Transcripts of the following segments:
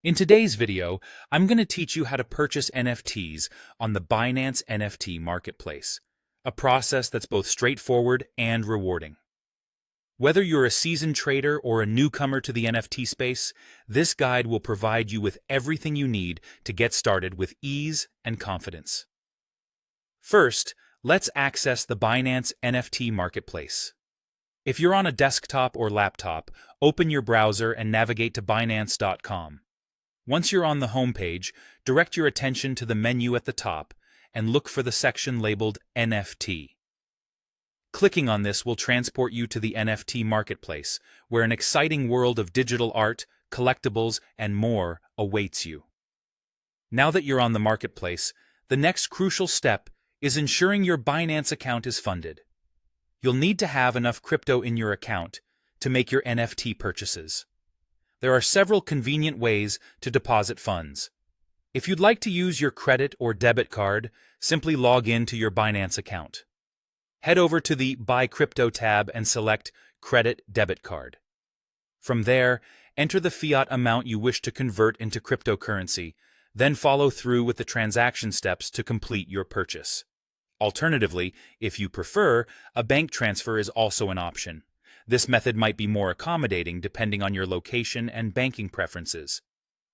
In today's video, I'm going to teach you how to purchase NFTs on the Binance NFT Marketplace, a process that's both straightforward and rewarding. Whether you're a seasoned trader or a newcomer to the NFT space, this guide will provide you with everything you need to get started with ease and confidence. First, let's access the Binance NFT Marketplace. If you're on a desktop or laptop, open your browser and navigate to Binance.com. Once you're on the home page, direct your attention to the menu at the top and look for the section labeled NFT. Clicking on this will transport you to the NFT Marketplace, where an exciting world of digital art, collectibles, and more awaits you. Now that you're on the marketplace, the next crucial step is ensuring your Binance account is funded. You'll need to have enough crypto in your account to make your NFT purchases. There are several convenient ways to deposit funds. If you'd like to use your credit or debit card, simply log in to your Binance account. Head over to the Buy Crypto tab and select Credit Debit Card. From there, enter the fiat amount you wish to convert into cryptocurrency, then follow through with the transaction steps to complete your purchase. Alternatively, if you prefer, a bank transfer is also an option. This method might be more accommodating depending on your location and banking preferences.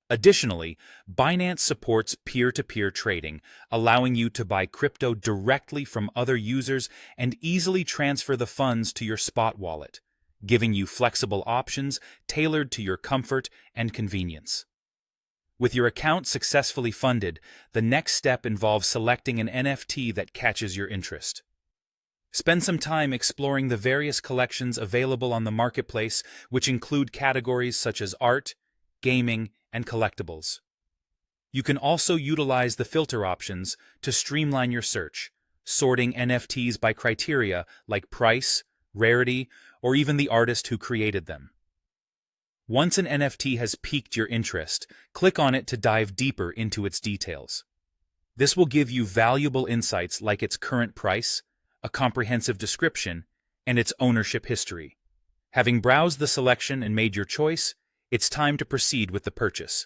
Additionally, Binance supports peer-to-peer trading, allowing you to buy crypto directly from other users and easily transfer the funds to your spot wallet, giving you flexible options tailored to your comfort and convenience. With your account successfully funded, the next step involves selecting an NFT that catches your interest. Spend some time exploring the various collections available on the marketplace, which include categories such as art, gaming, and collectibles. You can also utilize the filter options to streamline your search, sorting NFTs by criteria like price, rarity, or even the artist who created them. Once an NFT has piqued your interest, click on it to dive deeper into its details. This will give you valuable insights like its current price, a comprehensive description, and its ownership history. Having browsed the selection and made your choice, it's time to proceed with the purchase.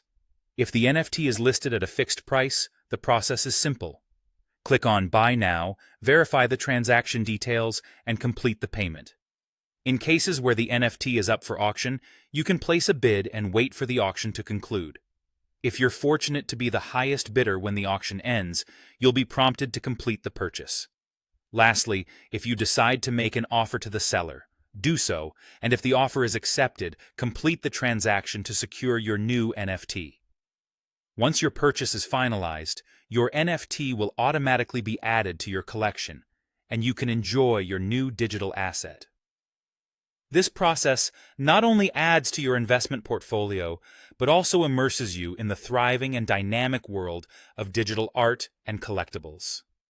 If the NFT is listed at a fixed price, the process is simple. Click on Buy Now, verify the transaction details, and complete the payment. In cases where the NFT is up for auction, you can place a bid and wait for the auction to conclude. If you're fortunate to be the highest bidder when the auction ends, you'll be prompted to complete the purchase. Lastly, if you decide to make an offer to the seller, do so, and if the offer is accepted, complete the transaction to secure your new NFT. Once your purchase is finalized, your NFT will automatically be added to your collection, and you can enjoy your new digital asset. This process not only adds to your investment portfolio, but also immerses you in the thriving and dynamic world of digital art and collectibles.